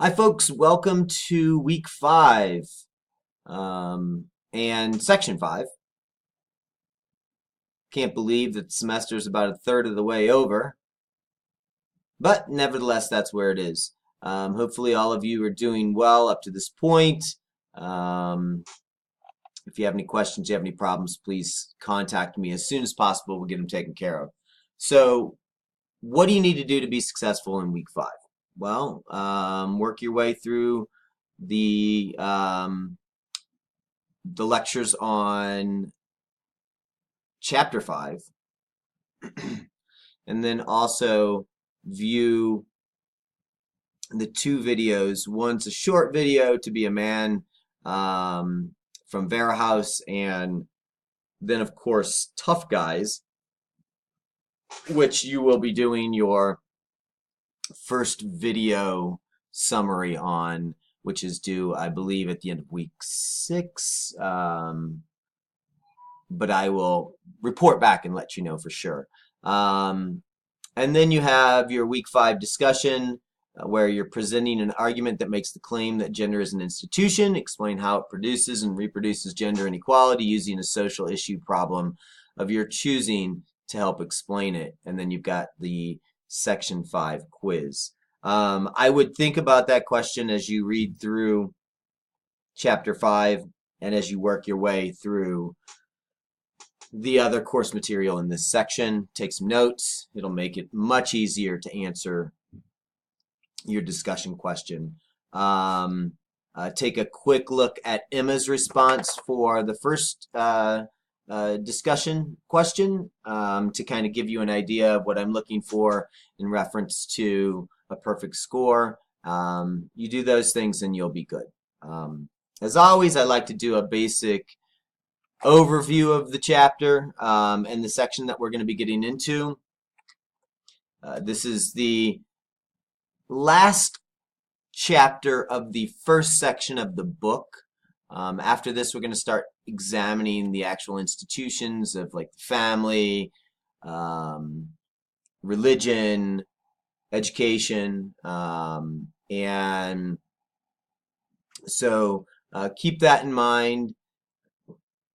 Hi, folks. Welcome to week 5 and section 5. Can't believe that the semester is about a third of the way over, but nevertheless, that's where it is. Hopefully, all of you are doing well up to this point. Um, if you have any questions, you have any problems, please contact me as soon as possible. We'll get them taken care of. So, what do you need to do to be successful in week 5? Well, work your way through the um, the lectures on chapter 5 and then also view the two videos. One's a short video to be a man from Vera House, and then of course Tough Guys, which you will be doing your first video summary on, which is due, I believe, at the end of week 6. But I will report back and let you know for sure. And then you have your week 5 discussion where you're presenting an argument that makes the claim that gender is an institution, explain how it produces and reproduces gender inequality using a social issue problem of your choosing to help explain it. And then you've got the section 5 quiz. I would think about that question as you read through chapter 5 and as you work your way through the other course material in this section. Take some notes. It'll make it much easier to answer your discussion question. Take a quick look at Emma's response for the first discussion question to kind of give you an idea of what I'm looking for in reference to a perfect score. You do those things and you'll be good. As always, I like to do a basic overview of the chapter and the section that we're going to be getting into. This is the last chapter of the first section of the book. After this, we're going to start examining the actual institutions of like the family, religion, education, and so keep that in mind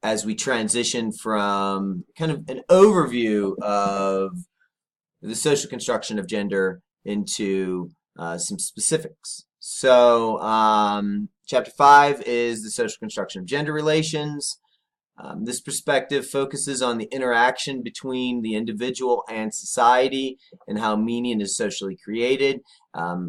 as we transition from kind of an overview of the social construction of gender into some specifics. So chapter 5 is the social construction of gender relations. This perspective focuses on the interaction between the individual and society and how meaning is socially created.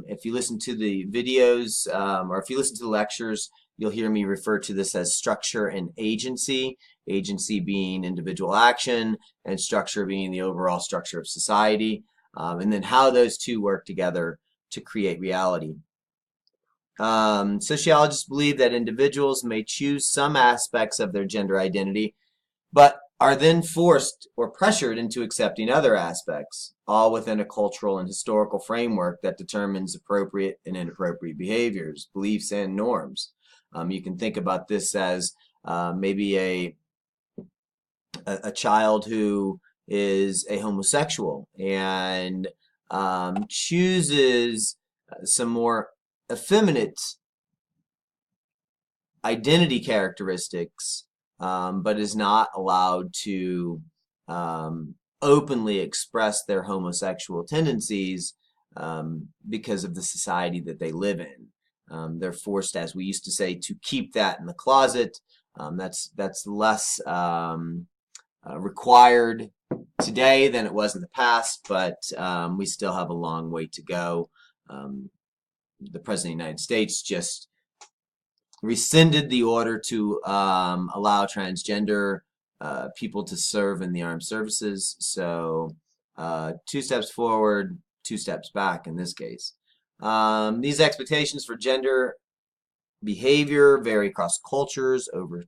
If you listen to the videos or if you listen to the lectures, you'll hear me refer to this as structure and agency. Agency being individual action and structure being the overall structure of society. And then how those two work together to create reality. Sociologists believe that individuals may choose some aspects of their gender identity, but are then forced or pressured into accepting other aspects, all within a cultural and historical framework that determines appropriate and inappropriate behaviors, beliefs, and norms. You can think about this as maybe a child who is a homosexual and chooses some more effeminate identity characteristics, but is not allowed to openly express their homosexual tendencies because of the society that they live in. They're forced, as we used to say, to keep that in the closet. That's less required today than it was in the past, but we still have a long way to go. The President of the United States just rescinded the order to allow transgender people to serve in the armed services. So 2 steps forward, 2 steps back in this case. These expectations for gender behavior vary across cultures over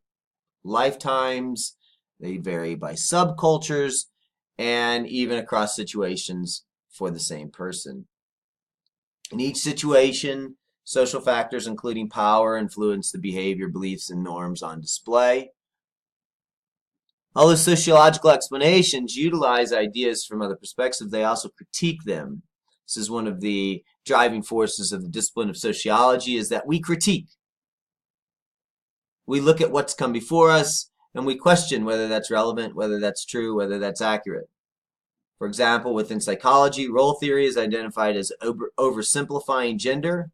lifetimes. They vary by subcultures and even across situations for the same person. In each situation, social factors including power influence the behavior, beliefs, and norms on display. Although sociological explanations utilize ideas from other perspectives, they also critique them. This is one of the driving forces of the discipline of sociology, is that we critique. We look at what's come before us and we question whether that's relevant, whether that's true, whether that's accurate. For example, within psychology, role theory is identified as oversimplifying gender,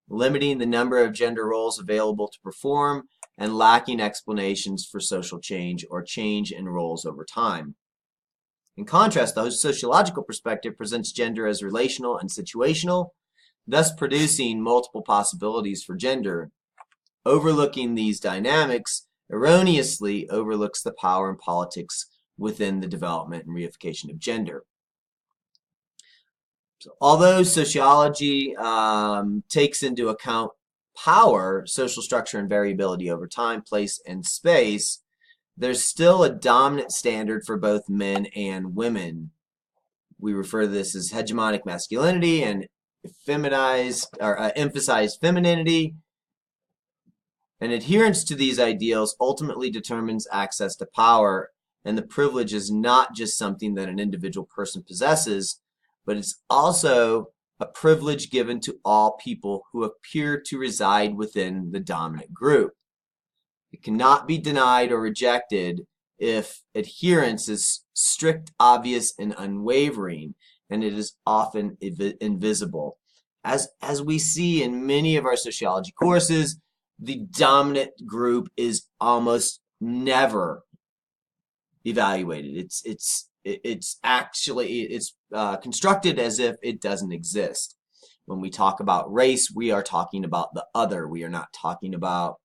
limiting the number of gender roles available to perform, and lacking explanations for social change or change in roles over time. In contrast, the sociological perspective presents gender as relational and situational, thus producing multiple possibilities for gender. Overlooking these dynamics erroneously overlooks the power and politics within the development and reification of gender. So, although sociology takes into account power, social structure, and variability over time, place, and space, there's still a dominant standard for both men and women. We refer to this as hegemonic masculinity and emphasized femininity. And adherence to these ideals ultimately determines access to power, and the privilege is not just something that an individual person possesses, but it's also a privilege given to all people who appear to reside within the dominant group. It cannot be denied or rejected if adherence is strict, obvious, and unwavering, and it is often invisible. As we see in many of our sociology courses, the dominant group is almost never evaluated. It's constructed as if it doesn't exist. When we talk about race, we are talking about the other. We are not talking about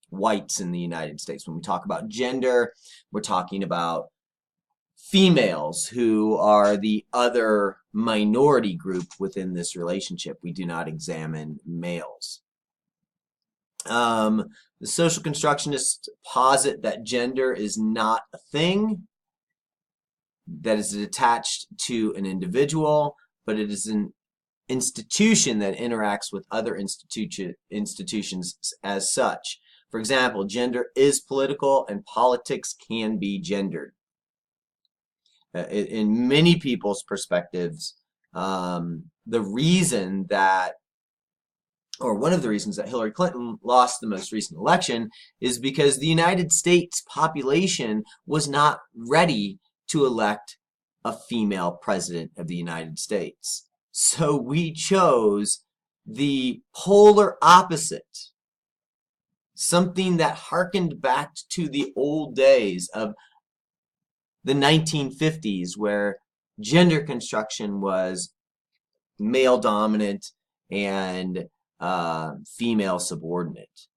whites in the United States. When we talk about gender, we're talking about females who are the other minority group within this relationship. We do not examine males. The social constructionists posit that gender is not a thing that is attached to an individual, but it is an institution that interacts with other institutions as such. For example, gender is political and politics can be gendered. In many people's perspectives, the reason that, or one of the reasons that Hillary Clinton lost the most recent election is because the United States population was not ready to elect a female president of the United States. So we chose the polar opposite, something that harkened back to the old days of the 1950s, where gender construction was male dominant and female subordinate.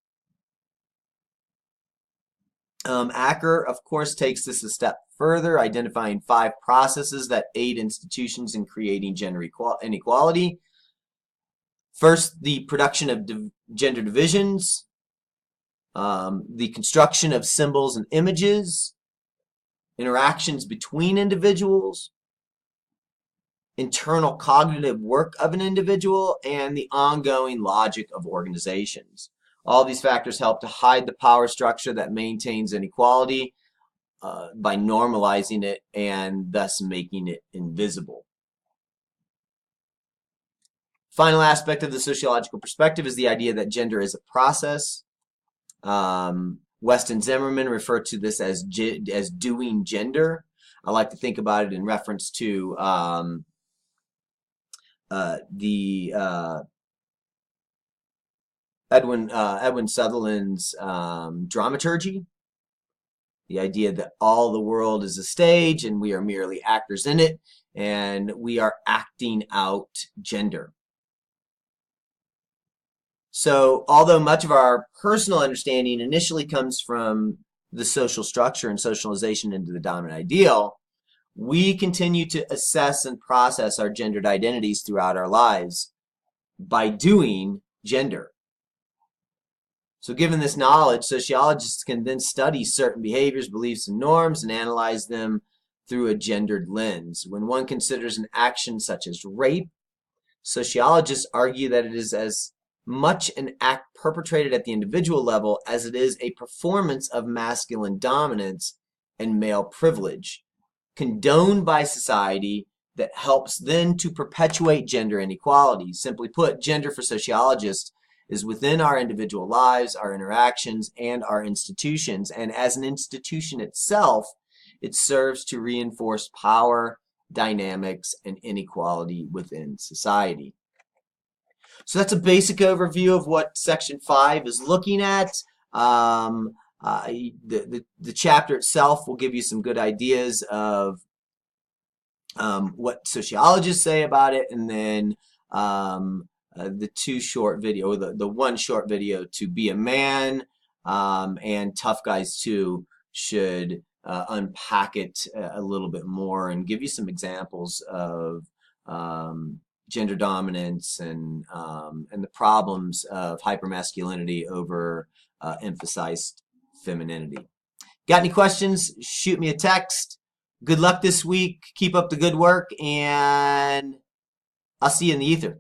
Acker, of course, takes this a step further, identifying 5 processes that aid institutions in creating gender inequality. First, the production of gender divisions, the construction of symbols and images, interactions between individuals, internal cognitive work of an individual, and the ongoing logic of organizations. All these factors help to hide the power structure that maintains inequality by normalizing it and thus making it invisible. Final aspect of the sociological perspective is the idea that gender is a process. West and Zimmerman refer to this as doing gender. I like to think about it in reference to Edwin Sutherland's dramaturgy. The idea that all the world is a stage and we are merely actors in it, and we are acting out gender. So, although much of our personal understanding initially comes from the social structure and socialization into the dominant ideal, we continue to assess and process our gendered identities throughout our lives by doing gender. So given this knowledge, sociologists can then study certain behaviors, beliefs, and norms and analyze them through a gendered lens. When one considers an action such as rape, sociologists argue that it is as much an act perpetrated at the individual level as it is a performance of masculine dominance and male privilege, condoned by society that helps then to perpetuate gender inequality. Simply put, gender for sociologists is within our individual lives, our interactions, and our institutions. And as an institution itself, it serves to reinforce power, dynamics, and inequality within society. So that's a basic overview of what Section 5 is looking at. The chapter itself will give you some good ideas of what sociologists say about it, and then the two short video, the one short video, To Be a Man and Tough Guys 2 should unpack it a little bit more and give you some examples of gender dominance and the problems of hypermasculinity over emphasized femininity. Got any questions? Shoot me a text. Good luck this week. Keep up the good work, and I'll see you in the ether.